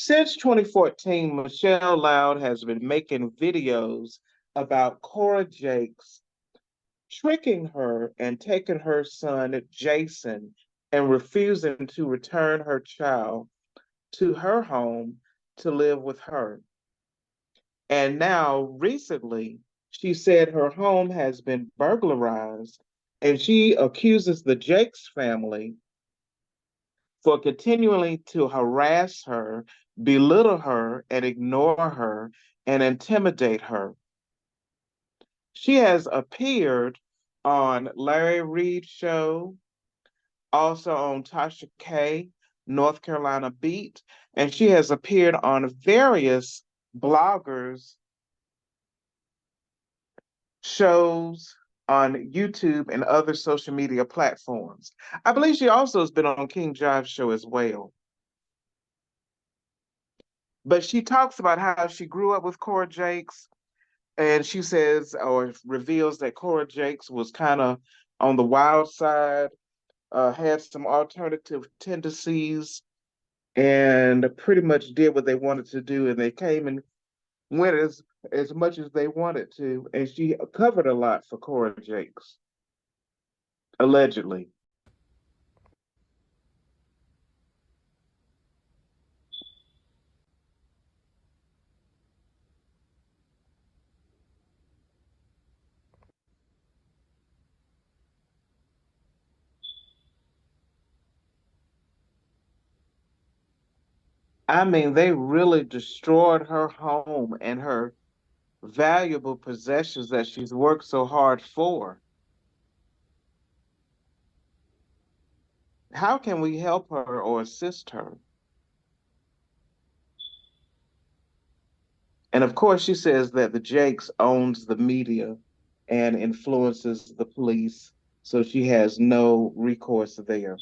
Since 2014, Michelle Loud has been making videos about Cora Jakes tricking her and taking her son, Jason, and refusing to return her child to her home to live with her. And now, recently, she said her home has been burglarized, and she accuses the Jakes family for continually to harass her, belittle her, and ignore her and intimidate her. She has appeared on Larry Reid Show, also on Tasha K, North Carolina Beat, and she has appeared on various bloggers' shows on YouTube and other social media platforms. I believe she also has been on King Jive's show as well. But she talks about how she grew up with Cora Jakes, and she says or reveals that Cora Jakes was kind of on the wild side, had some alternative tendencies, and pretty much did what they wanted to do, and they came and went as much as they wanted to, and she covered a lot for Cora Jakes, allegedly. I mean, they really destroyed her home and her valuable possessions that she's worked so hard for. How can we help her or assist her? And of course, she says that the Jakes owns the media and influences the police, so she has no recourse there.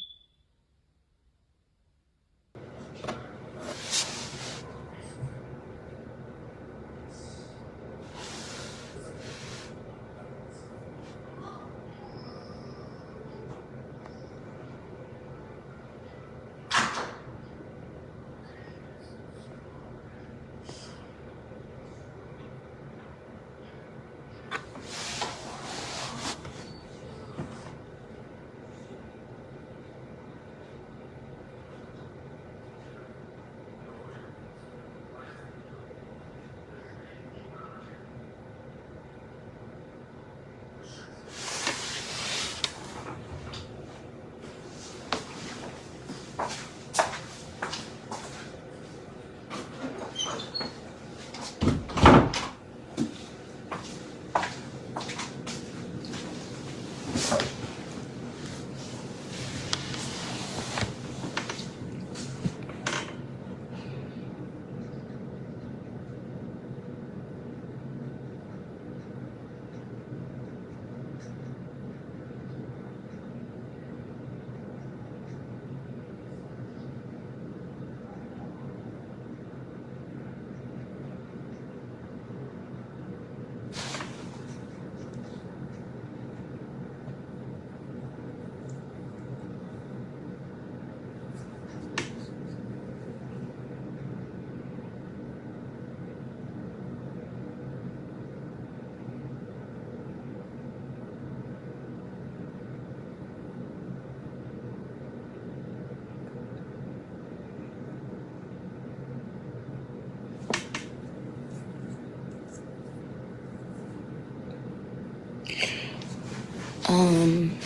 Um,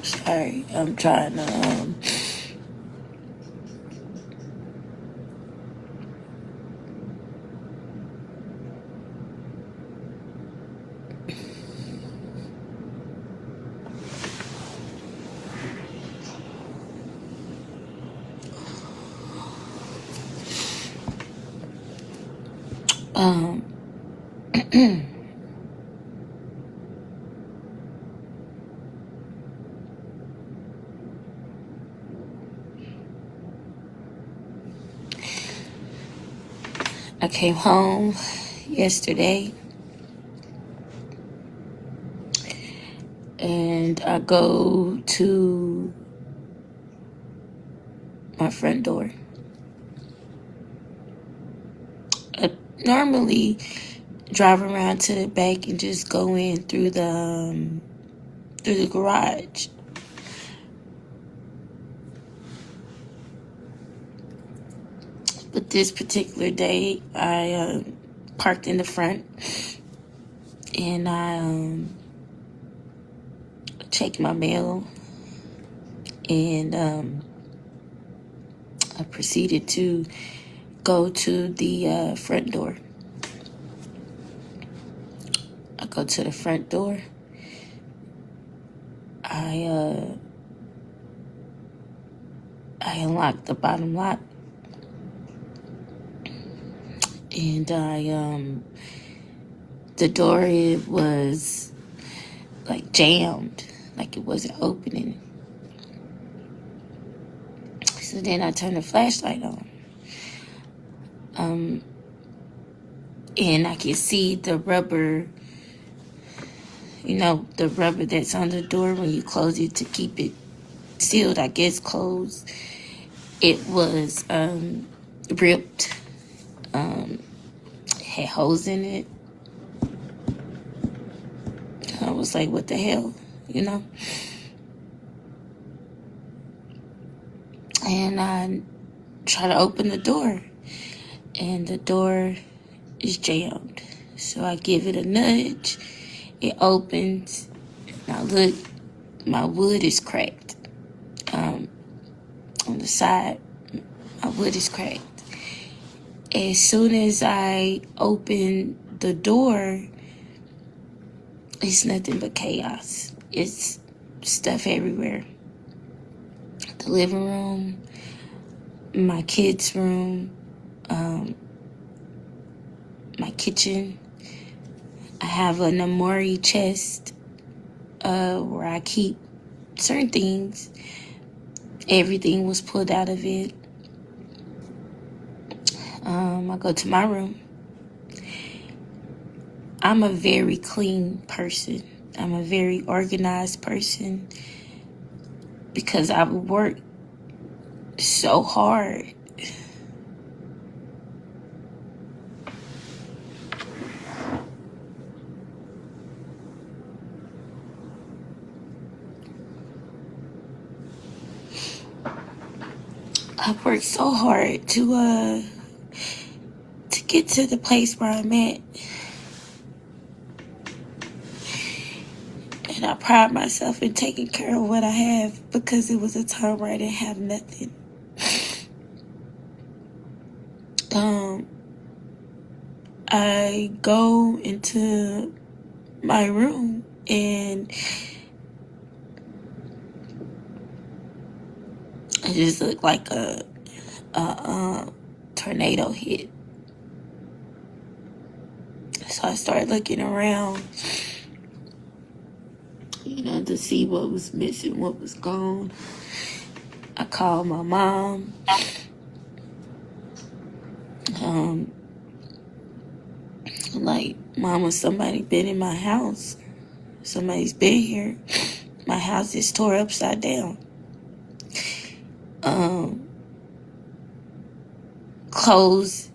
Sorry, I'm trying to um I came home yesterday, and I go to my front door. I normally drive around to the back and just go in through the garage. But this particular day, I parked in the front, and I checked my mail, and I proceeded to go to the front door. I go to the front door. I unlocked the bottom lock, and the door, it was like jammed, like it wasn't opening. So then I turned the flashlight on. And I can see the rubber, the rubber that's on the door when you close it to keep it sealed, I guess closed. It was ripped, had holes in it. I was like, what the hell, And I try to open the door, and the door is jammed. So I give it a nudge. It opens. Now look, my wood is cracked. On the side, my wood is cracked. As soon as I open the door, it's nothing but chaos. It's stuff everywhere. The living room, my kids' room, my kitchen. I have an Amori chest where I keep certain things. Everything was pulled out of it. I go to my room. I'm a very clean person. I'm a very organized person because I've worked so hard. I've worked so hard to get to the place where I'm at. And I pride myself in taking care of what I have because it was a time where I didn't have nothing. I go into my room and it just looked like a tornado hit. So I started looking around, to see what was missing, what was gone. I called my mom. Like, Mama, somebody been in my house. Somebody's been here. My house is tore upside down. Clothes,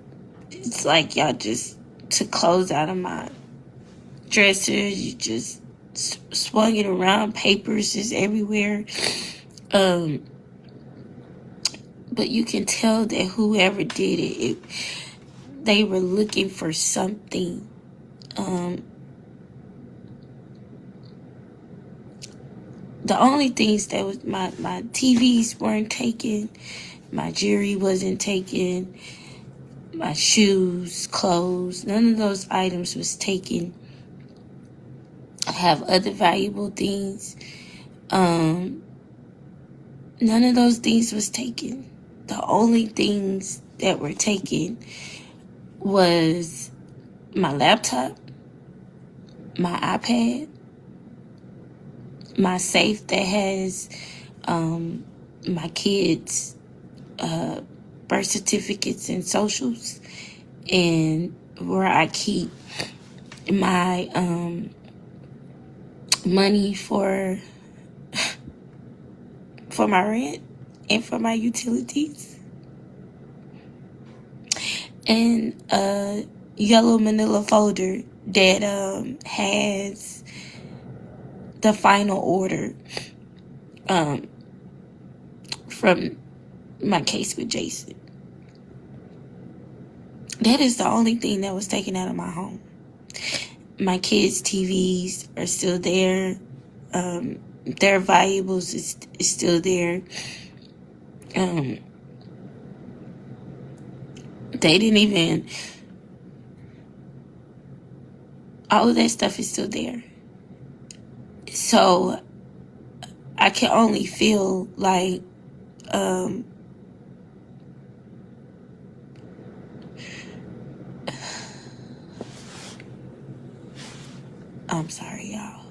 it's like y'all just took clothes out of my dresser. You just swung it around. Papers is everywhere. But you can tell that whoever did it, they were looking for something. The only things that was my TVs weren't taken, my jewelry wasn't taken, my shoes, clothes, none of those items was taken. I have other valuable things. None of those things was taken. The only things that were taken was my laptop, my iPad, my safe that has my kids' birth certificates and socials, and where I keep my money for my rent and for my utilities, and a yellow manila folder that has the final order from my case with Jason. That is the only thing that was taken out of my home. My kids' TVs are still there. Their valuables is still there. They didn't even... all of that stuff is still there. So I can only feel like I'm sorry, y'all.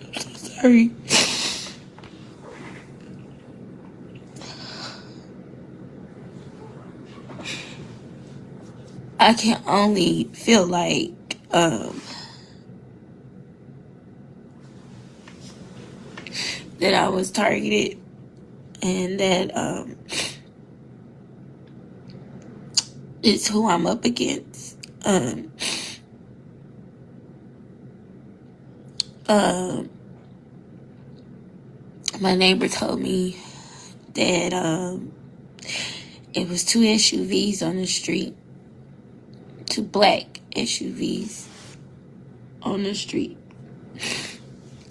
I'm so sorry. I can only feel like that I was targeted, and that it's who I'm up against. My neighbor told me that it was two SUVs on the street, two black SUVs on the street.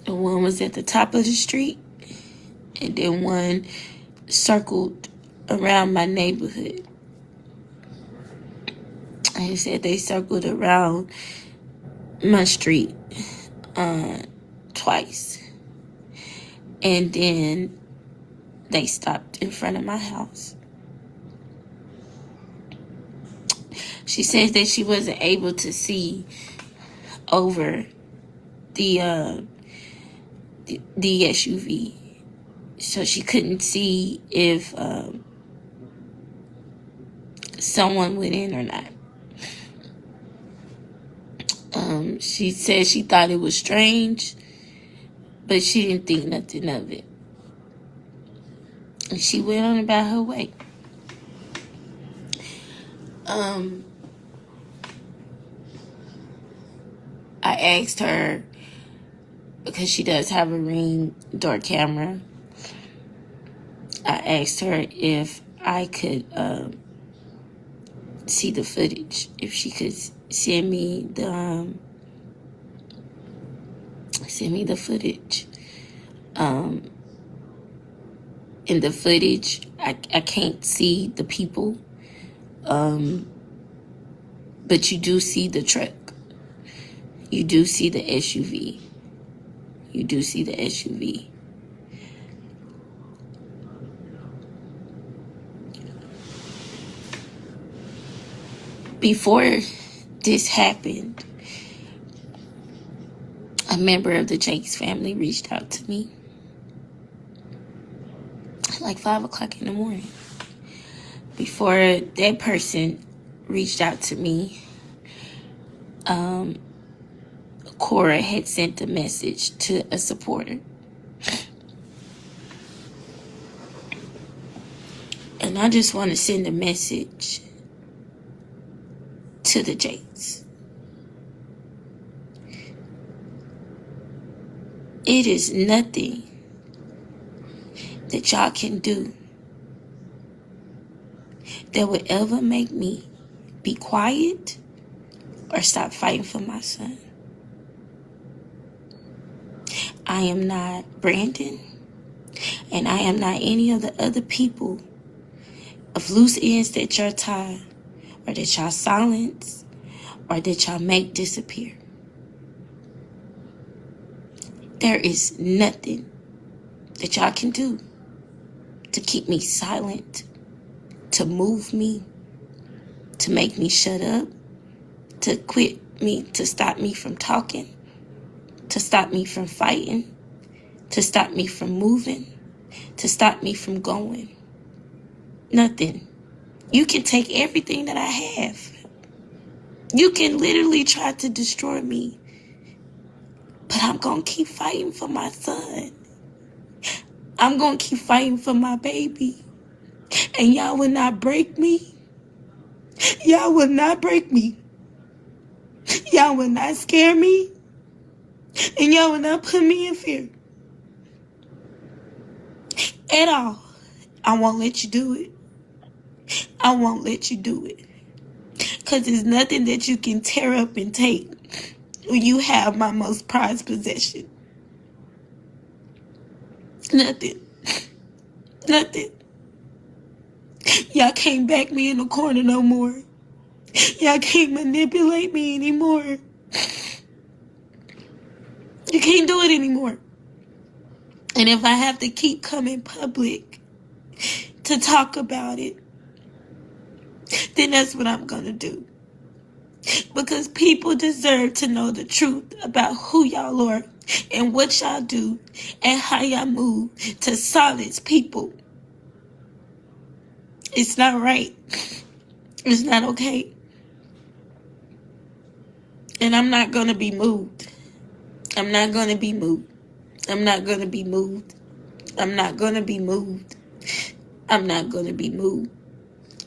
And one was at the top of the street, and then one circled around my neighborhood. And he said they circled around my street twice. And then they stopped in front of my house. She said that she wasn't able to see over the SUV. So she couldn't see if someone went in or not. She said she thought it was strange, but she didn't think nothing of it. And she went on about her way. I asked her, because she does have a Ring door camera, I asked her if I could see the footage, if she could send me the footage. In the footage, I can't see the people, but you do see the truck. You do see the SUV. You do see the SUV. Before this happened, a member of the Jakes family reached out to me like 5 o'clock in the morning. Before that person reached out to me, Cora had sent a message to a supporter. And I just want to send a message to the Jakes. It is nothing that y'all can do that would ever make me be quiet or stop fighting for my son. I am not Brandon, and I am not any of the other people of loose ends that y'all tie, or that y'all silence, or that y'all make disappear. There is nothing that y'all can do to keep me silent, to move me, to make me shut up, to quit me, to stop me from talking, to stop me from fighting, to stop me from moving, to stop me from going. Nothing. You can take everything that I have. You can literally try to destroy me. But I'm going to keep fighting for my son. I'm going to keep fighting for my baby. And y'all will not break me. Y'all will not break me. Y'all will not scare me. And y'all will not put me in fear. At all. I won't let you do it. I won't let you do it. Because there's nothing that you can tear up and take when you have my most prized possession. Nothing. Nothing. Y'all can't back me in the corner no more. Y'all can't manipulate me anymore. You can't do it anymore. And if I have to keep coming public to talk about it, then that's what I'm going to do. Because people deserve to know the truth about who y'all are and what y'all do and how y'all move to silence people. It's not right. It's not okay. And I'm not going to be moved. I'm not going to be moved. I'm not going to be moved. I'm not going to be moved. I'm not going to be moved.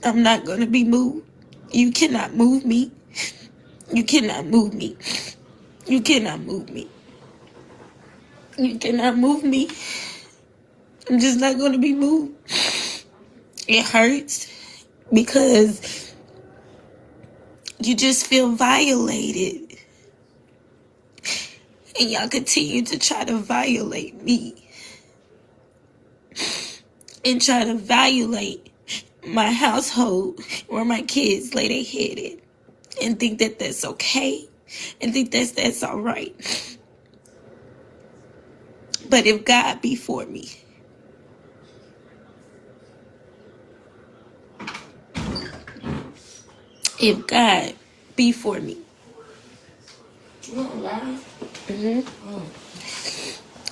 I'm not going to be moved. You cannot move me. You cannot move me. You cannot move me. You cannot move me. I'm just not going to be moved. It hurts because you just feel violated. And y'all continue to try to violate me. And try to violate my household where my kids lay their head in. And think that that's okay. And think that's all right. But if God be for me, if God be for me,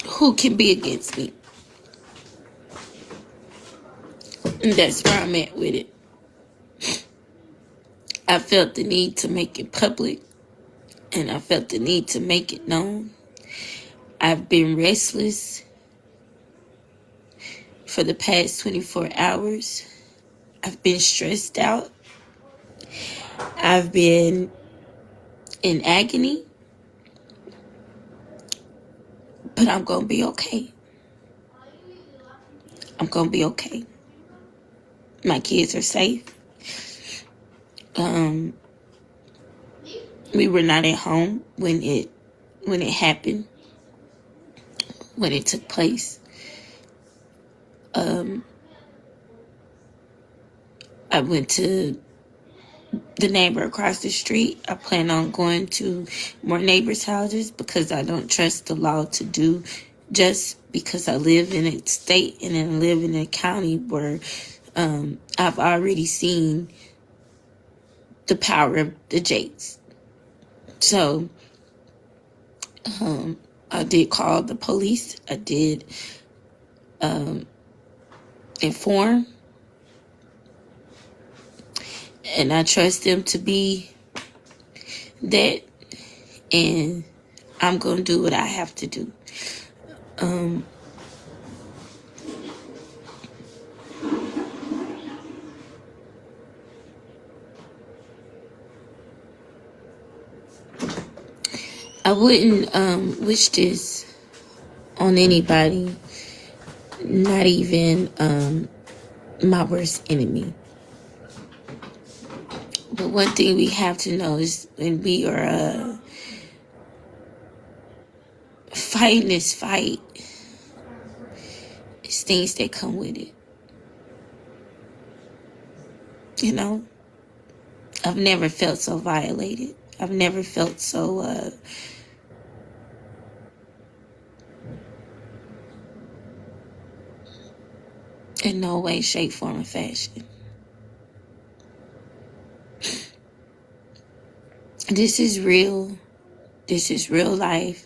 who can be against me? And that's where I'm at with it. I felt the need to make it public, and I felt the need to make it known. I've been restless for the past 24 hours. I've been stressed out. I've been in agony. But I'm going to be okay. I'm going to be okay. My kids are safe. We were not at home when it happened, when it took place. I went to the neighbor across the street. I plan on going to more neighbors' houses because I don't trust the law to do just because I live in a state and I live in a county where I've already seen the power of the Jakes. So I did call the police. I did inform. And I trust them to be that. And I'm going to do what I have to do. I wouldn't wish this on anybody, not even my worst enemy. But one thing we have to know is when we are fighting this fight, it's things that come with it. You know, I've never felt so violated. I've never felt so in no way, shape, form, or fashion. This is real. This is real life.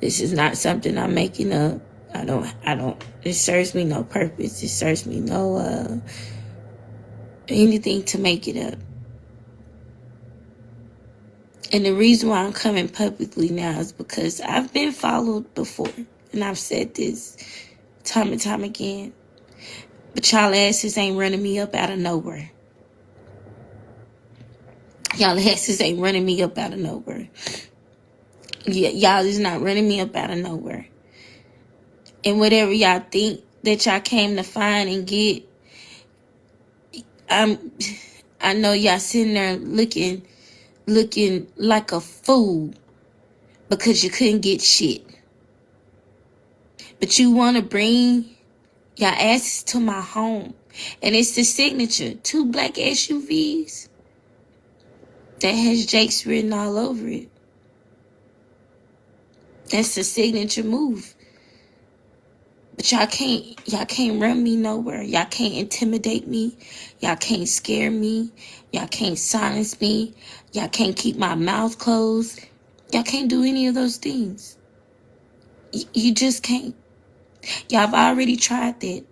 This is not something I'm making up. It serves me no purpose. It serves me no, anything to make it up. And the reason why I'm coming publicly now is because I've been followed before. And I've said this time and time again. But y'all asses ain't running me up out of nowhere. Y'all asses ain't running me up out of nowhere. Yeah, y'all is not running me up out of nowhere. And whatever y'all think that y'all came to find and get, I know y'all sitting there looking like a fool because you couldn't get shit. But you want to bring y'all asses to my home. And it's the signature. 2 black SUVs that has Jake's written all over it. That's the signature move. But y'all can't run me nowhere. Y'all can't intimidate me. Y'all can't scare me. Y'all can't silence me. Y'all can't keep my mouth closed. Y'all can't do any of those things. You just can't. Y'all have already tried that.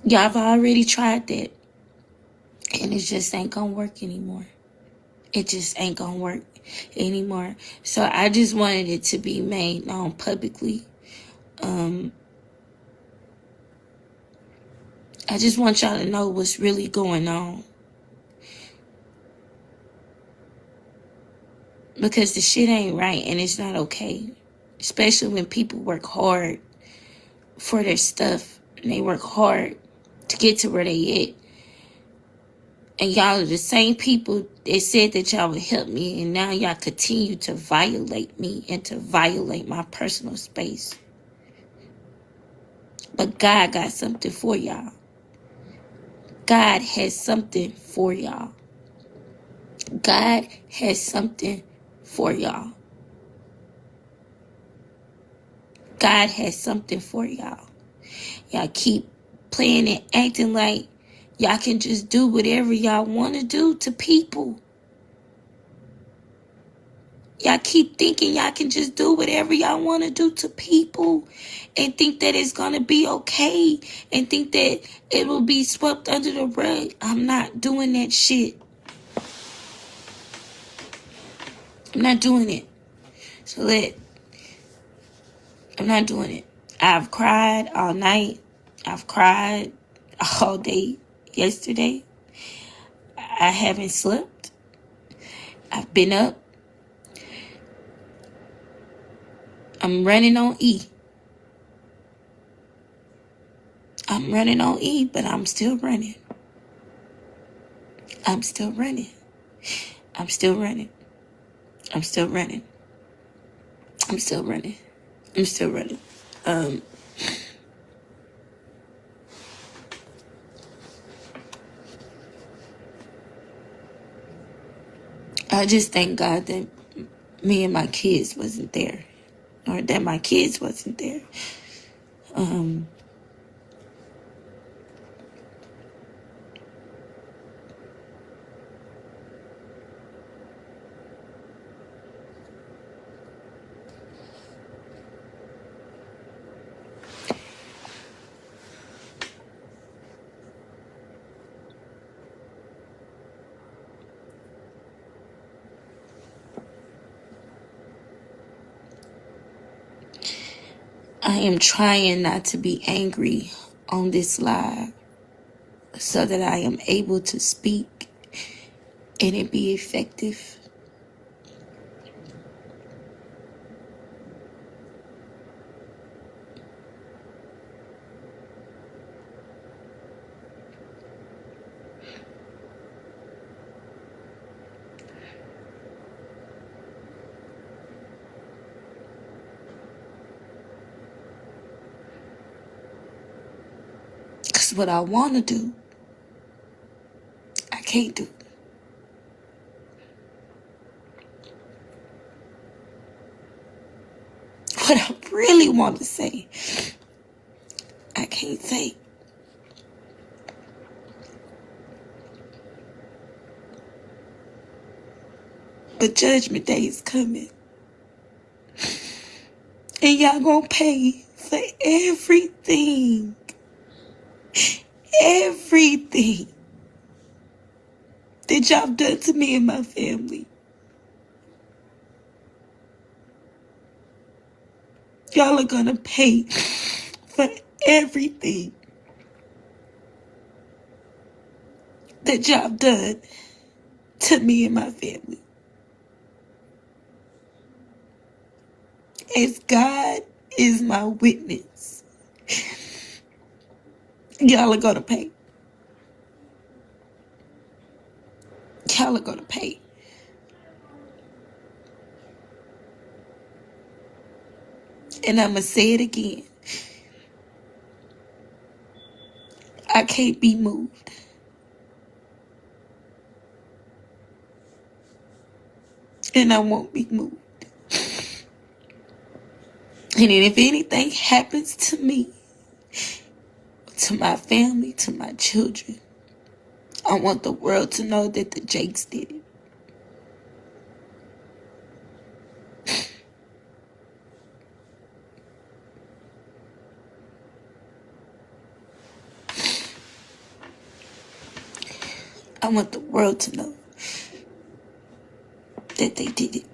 Y'all have already tried that. And it just ain't gonna work anymore. It just ain't gonna work anymore. So I just wanted it to be made known publicly. I just want y'all to know what's really going on. Because the shit ain't right and it's not okay. Especially when people work hard for their stuff and they work hard to get to where they at. And y'all are the same people that said that y'all would help me, and now y'all continue to violate me and to violate my personal space. But God got something for y'all. God has something for y'all. God has something for y'all. God has something for y'all. Y'all keep playing and acting like y'all can just do whatever y'all want to do to people. Y'all keep thinking y'all can just do whatever y'all want to do to people and think that it's going to be okay and think that it will be swept under the rug. I'm not doing that shit. I'm not doing it. I'm not doing it. I've cried all night. I've cried all day yesterday. I haven't slept. I've been up. I'm running on E. I'm running on E, but I'm still running. I'm still running. I'm still running. I'm still running. I'm still running. I'm still running. I just thank God that me and my kids wasn't there. Or that my kids wasn't there. I am trying not to be angry on this live so that I am able to speak and it be effective. Because what I want to do, I can't do. What I really want to say, I can't say. But Judgment Day is coming. And y'all gonna pay for everything. Everything that y'all done to me and my family. Y'all are gonna pay for everything that y'all done to me and my family. As God is my witness, y'all are gonna pay. Y'all are gonna pay. And I'ma say it again. I can't be moved. And I won't be moved. And then if anything happens to me, to my family, to my children, I want the world to know that the Jakes did it. I want the world to know that they did it.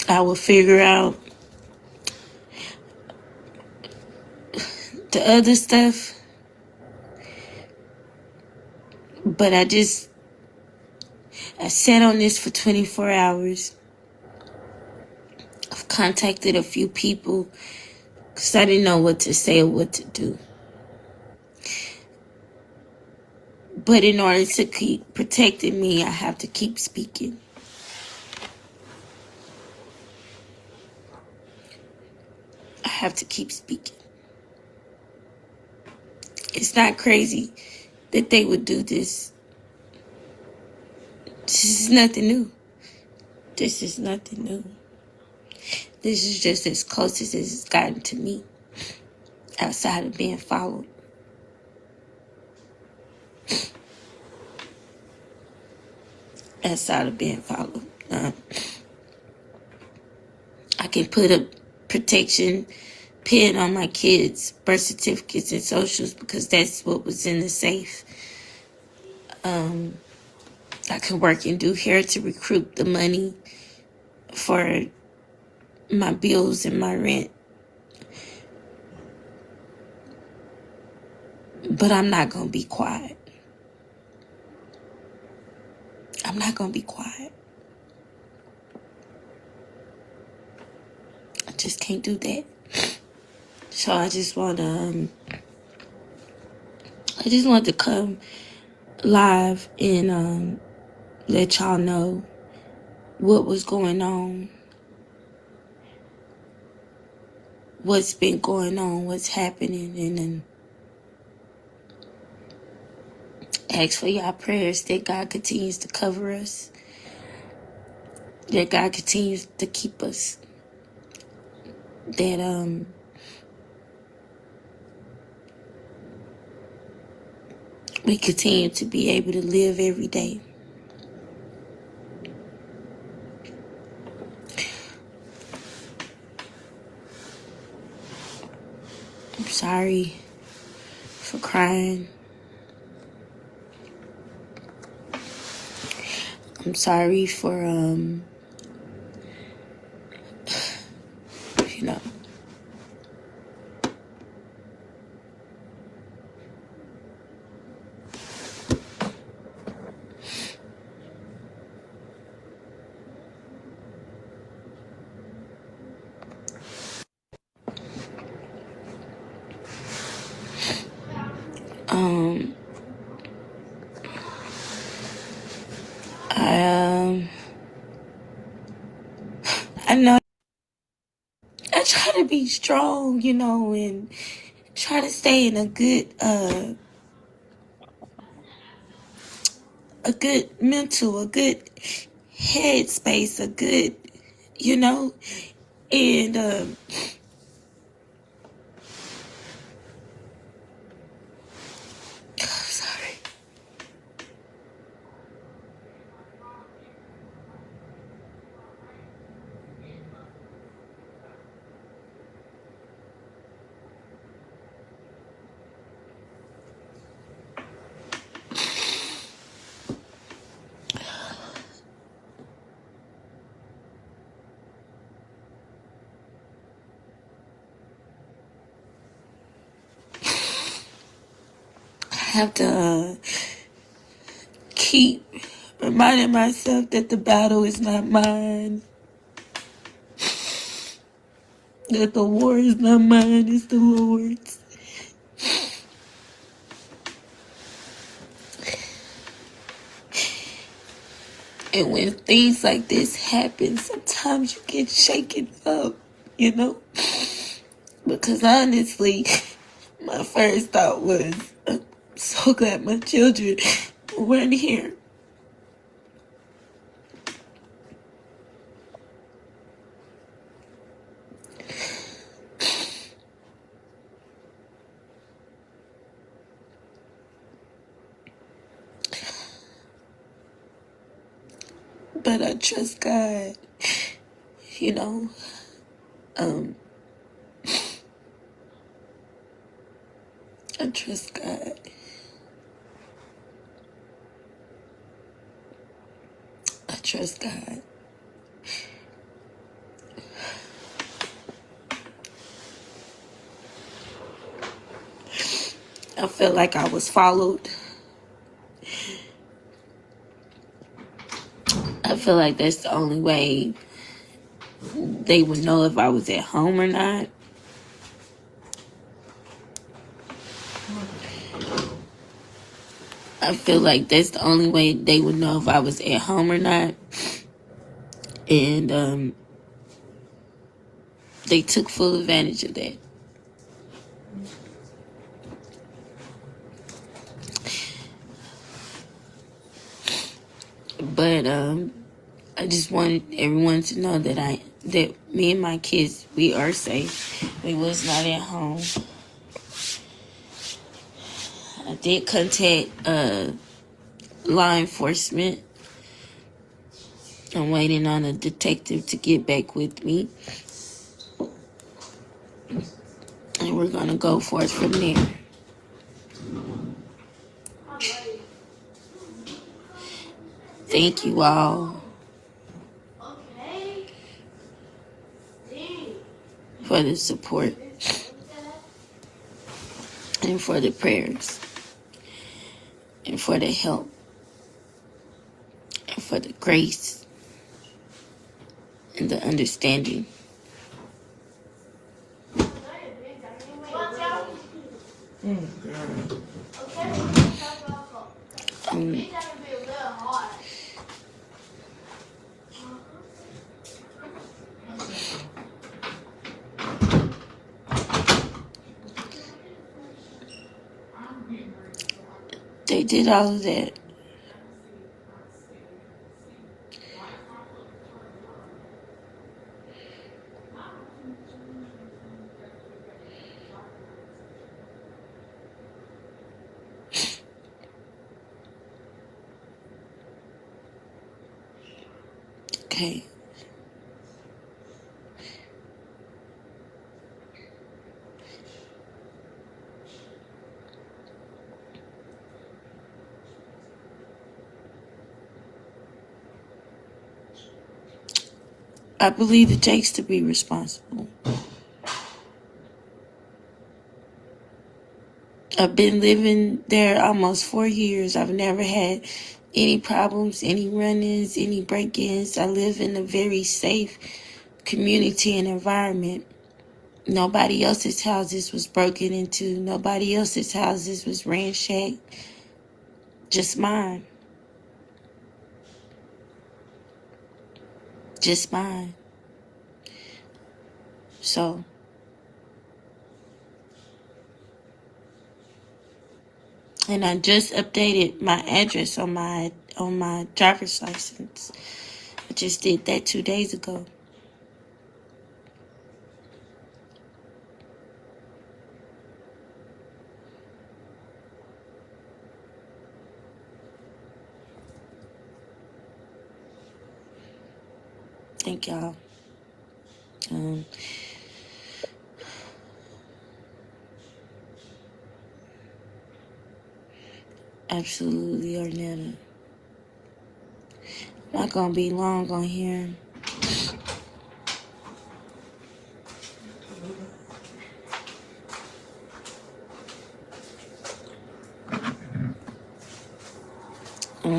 I will figure out the other stuff, but I sat on this for 24 hours. I've contacted a few people because I didn't know what to say or what to do. But in order to keep protecting me, I have to keep speaking. I have to keep speaking. It's not crazy that they would do this. This is nothing new. This is nothing new. This is just as close as it's gotten to me outside of being followed. Outside of being followed. I can put a protection pin on my kids' birth certificates and socials because that's what was in the safe. I can work and do hair to recruit the money for my bills and my rent. But I'm not going to be quiet. I'm not going to be quiet. I just can't do that. So I just want to come live and let y'all know what was going on, what's been going on, what's happening, and then ask for y'all prayers that God continues to cover us, that God continues to keep us, that we continue to be able to live every day. I'm sorry for crying. I'm sorry for you know, I I know I try to be strong, and try to stay in a good mental, a good headspace, a good, and have to keep reminding myself that the battle is not mine, that the war is not mine, it's the Lord's. And when things like this happen, sometimes you get shaken up, you know? Because honestly, my first thought was, I'm so glad my children weren't here. But I trust God, you know. I trust God. I trust God. I felt like I was followed. I feel like that's the only way they would know if I was at home or not. I feel like that's the only way they would know if I was at home or not. And they took full advantage of that. But I just wanted everyone to know that me and my kids, we are safe. We was not at home. I did contact law enforcement. I'm waiting on a detective to get back with me. And we're gonna go forth from there. Thank you all for the support and for the prayers and for the help and for the grace and the understanding. They did all of that. Okay. I believe it takes to be responsible. I've been living there almost 4 years. I've never had any problems, any run-ins, any break-ins. I live in a very safe community and environment. Nobody else's houses was broken into. Nobody else's houses was ransacked. Just mine. Just mine. So, and I just updated my address on my driver's license. I just did that 2 days ago. Thank y'all. Absolutely, Arnetta. Not gonna be long on here.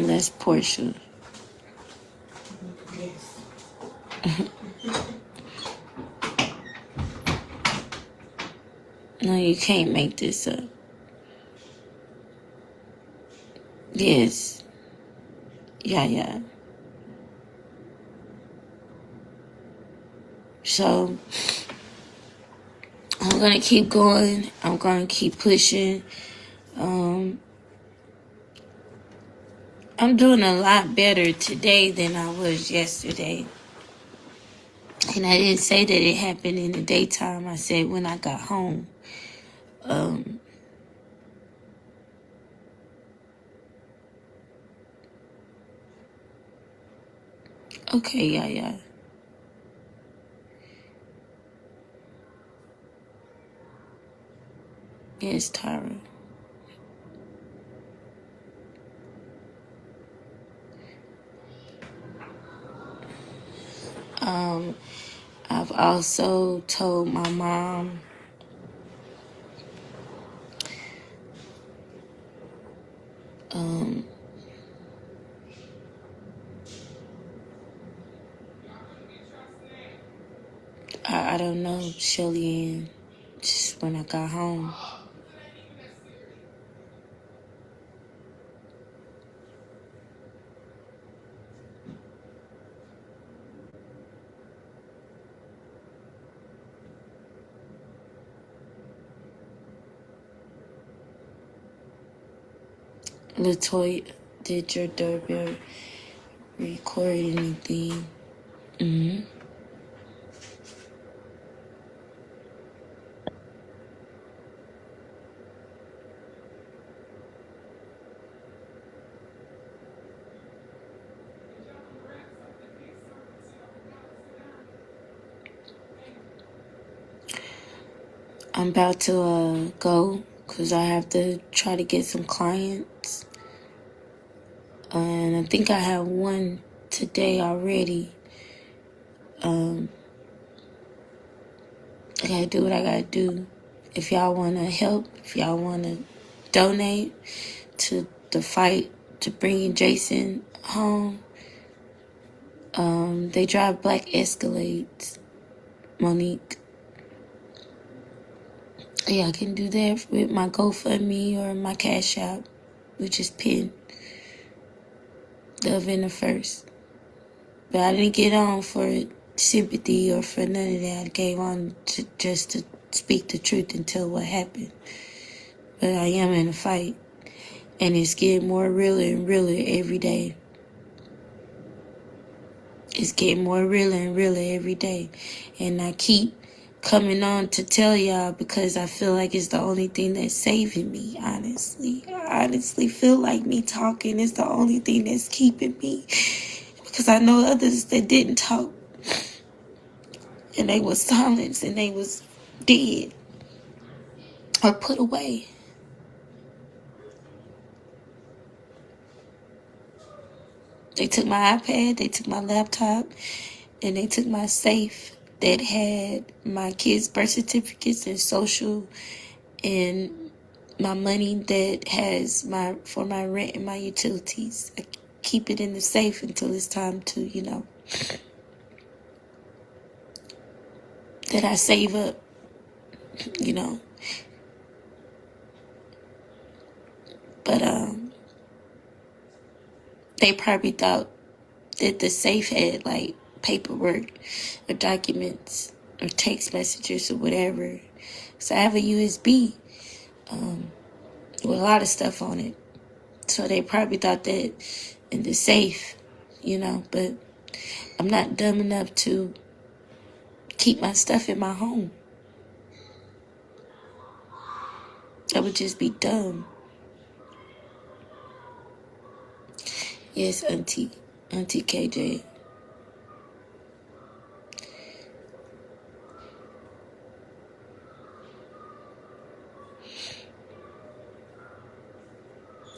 That's Portia. No, you can't make this up. Yes. Yeah. So, I'm going to keep going. I'm going to keep pushing. I'm doing a lot better today than I was yesterday. And I didn't say that it happened in the daytime. I said when I got home. Okay, yeah. Yes, Tyra. I've also told my mom I don't know, Shelly Ann, just when I got home. Latoya, did your doorbell record anything? Mm-hmm. I'm about to go because I have to try to get some clients. And I think I have one today already. I gotta do what I gotta do. If y'all wanna help, if y'all wanna donate to the fight to bringing Jason home, they drive black Escalades, Monique. Yeah, I can do that with my GoFundMe or my Cash App, which is pinned. Love in the first. But I didn't get on for sympathy or for none of that. I gave on just to speak the truth and tell what happened. But I am in a fight. And it's getting more realer and realer every day. It's getting more realer and realer every day. And I keep coming on to tell y'all because I feel like it's the only thing that's saving me, honestly. I honestly feel like me talking is the only thing that's keeping me. Because I know others that didn't talk. And they was silenced and they was dead or put away. They took my iPad, they took my laptop, and they took my safe that had my kids' birth certificates and social and my money that has for my rent and my utilities. I keep it in the safe until it's time to, that I save up. But they probably thought that the safe had like paperwork or documents or text messages or whatever. So I have a USB with a lot of stuff on it. So they probably thought that in the safe, but I'm not dumb enough to keep my stuff in my home. That would just be dumb. Yes, Auntie KJ.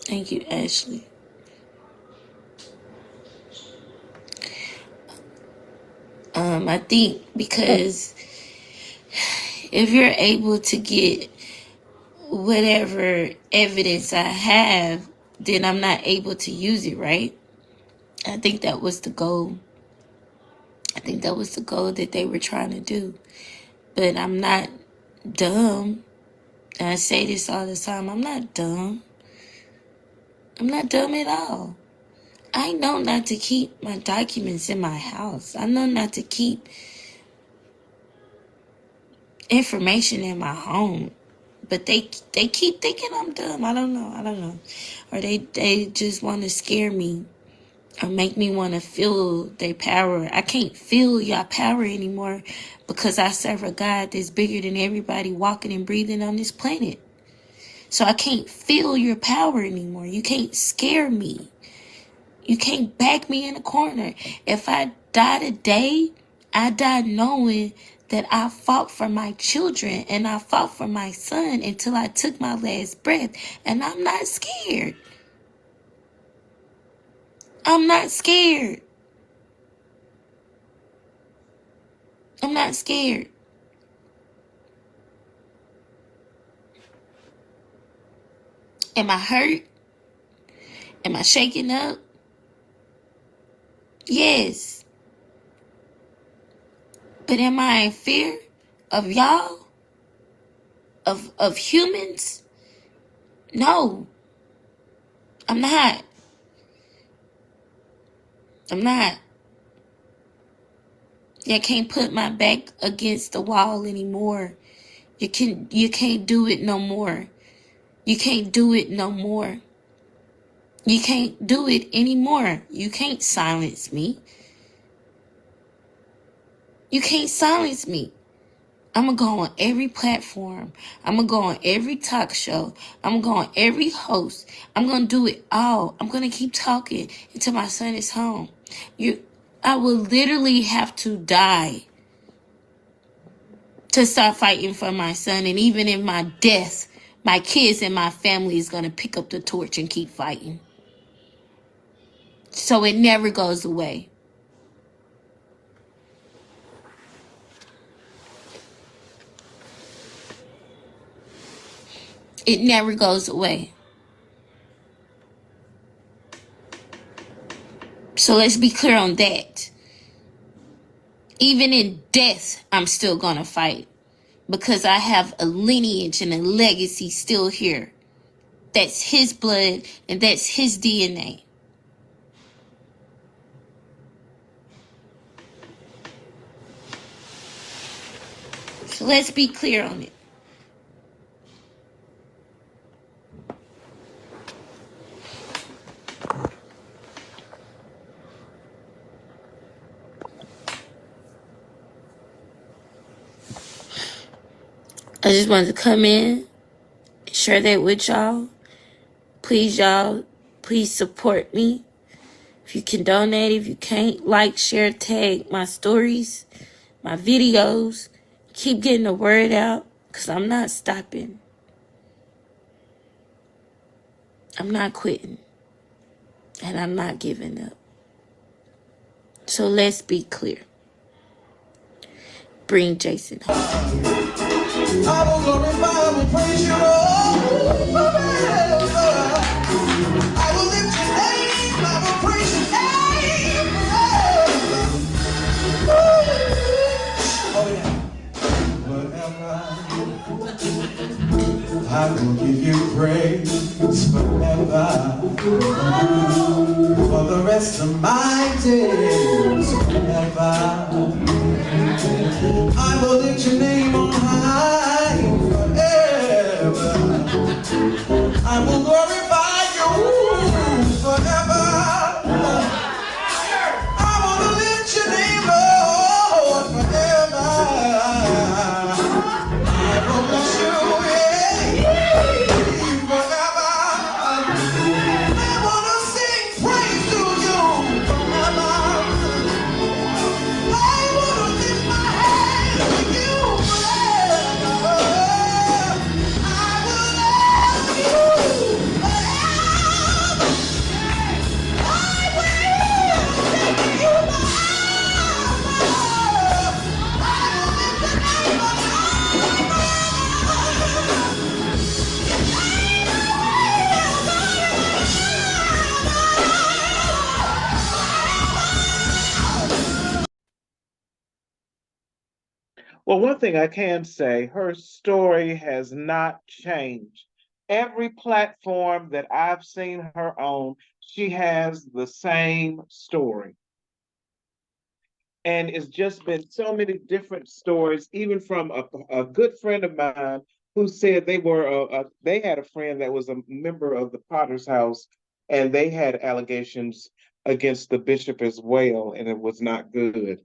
Thank you, Ashley. I think because if you're able to get whatever evidence I have then I'm not able to use it, right? I think that was the goal. I think that was the goal that they were trying to do. But I'm not dumb. And I say this all the time. I'm not dumb. I'm not dumb at all. I know not to keep my documents in my house. I know not to keep information in my home. But they keep thinking I'm dumb. I don't know. Or they just want to scare me or make me want to feel their power. I can't feel your power anymore because I serve a God that's bigger than everybody walking and breathing on this planet. So I can't feel your power anymore. You can't scare me. You can't back me in a corner. If I die today, I die knowing that I fought for my children and I fought for my son until I took my last breath. And I'm not scared. I'm not scared. I'm not scared. Am I hurt? Am I shaken up? Yes. But am I in fear of y'all? Of humans? No. I'm not. I'm not. I can't put my back against the wall anymore. You can't do it no more. You can't do it no more. You can't do it anymore. You can't silence me. You can't silence me. I'm going to go on every platform. I'm going to go on every talk show. I'm going to go on every host. I'm going to do it all. I'm going to keep talking until my son is home. I will literally have to die to start fighting for my son. And even in my death, my kids and my family is going to pick up the torch and keep fighting. So it never goes away. It never goes away. So let's be clear on that. Even in death, I'm still going to fight. Because I have a lineage and a legacy still here. That's his blood and that's his DNA. So let's be clear on it. I just wanted to come in, share that with y'all. Please, y'all, please support me. If you can donate, if you can't, like, share, tag my stories, my videos. Keep getting the word out because I'm not stopping. I'm not quitting. And I'm not giving up. So let's be clear. Bring Jason home. I will glorify, I will praise you, oh, forever. I will lift your name, I will praise your name forever. Oh yeah. Whatever, I will give you praise forever. For the rest of my days, forever. I will lift your name on high forever. I will glorify you forever. I want to lift your name, Lord, forever. I will bless you, yeah, forever. I want to sing praise to you forever. I want to lift my hands to you. Well, one thing I can say, her story has not changed. Every platform that I've seen her on, she has the same story. And it's just been so many different stories, even from a good friend of mine who said they had a friend that was a member of the Potter's House, and they had allegations against the bishop as well, and it was not good.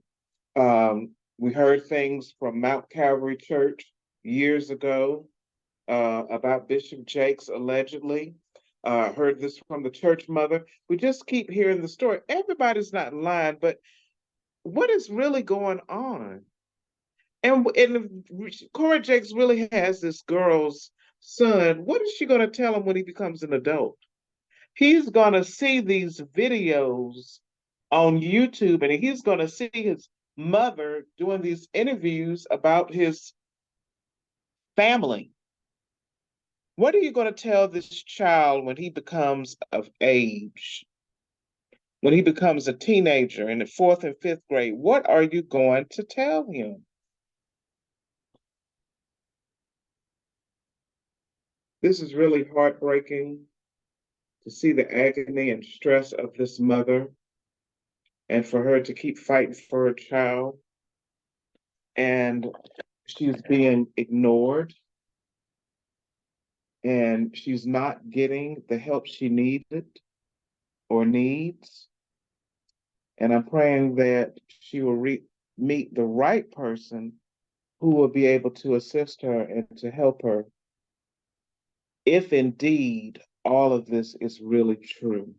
We heard things from Mount Calvary Church years ago about Bishop Jakes allegedly. Heard this from the church mother. We just keep hearing the story. Everybody's not lying, but what is really going on? And Cora Jakes really has this girl's son. What is she going to tell him when he becomes an adult? He's going to see these videos on YouTube, and he's going to see his mother doing these interviews about his family. What are you going to tell this child when he becomes of age? When he becomes a teenager in the fourth and fifth grade, what are you going to tell him? This is really heartbreaking to see the agony and stress of this mother and for her to keep fighting for her child. And she's being ignored and she's not getting the help she needed or needs. And I'm praying that she will meet the right person who will be able to assist her and to help her if indeed all of this is really true.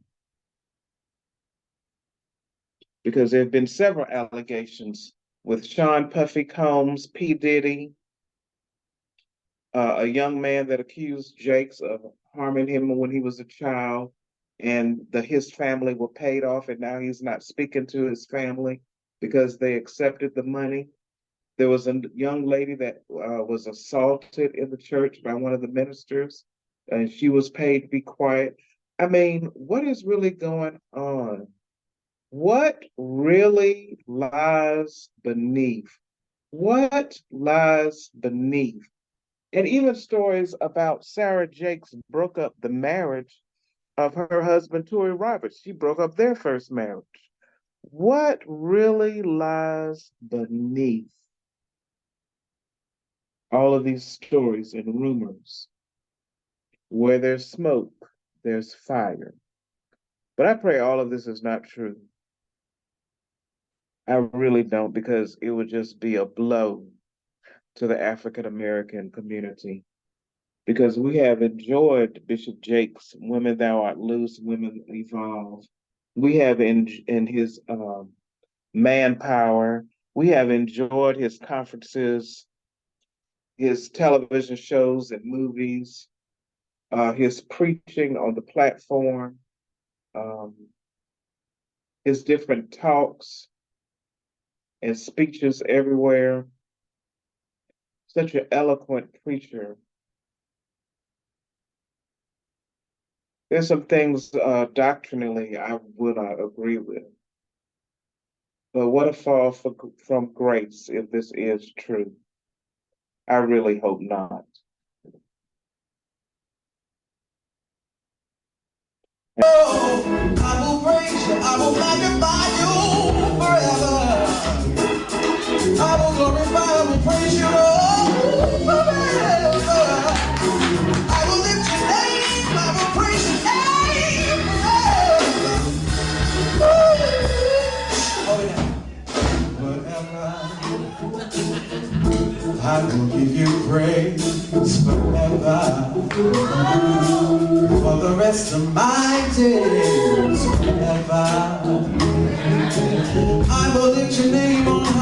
Because there have been several allegations with Sean Puffy Combs, P. Diddy, a young man that accused Jakes of harming him when he was a child, and his family were paid off, and now he's not speaking to his family because they accepted the money. There was a young lady that was assaulted in the church by one of the ministers, and she was paid to be quiet. I mean, what is really going on? What really lies beneath? What lies beneath? And even stories about Sarah Jakes broke up the marriage of her husband, Tory Roberts. She broke up their first marriage. What really lies beneath all of these stories and rumors? Where there's smoke, there's fire. But I pray all of this is not true. I really don't, because it would just be a blow to the African American community. Because we have enjoyed Bishop Jakes' Women Thou Art Loose, Women Evolve. We have in his manpower. We have enjoyed his conferences, his television shows and movies, his preaching on the platform, um, his different talks and speeches everywhere. Such an eloquent preacher. There's some things doctrinally I would not agree with. But what a fall from grace if this is true. I really hope not. Oh, I will praise you, I will magnify you forever. I will glorify, I will praise you, oh, forever. I will lift your name, I will praise your name forever. Oh yeah. Forever. I will give you praise forever. For the rest of my days forever. I will lift your name on high.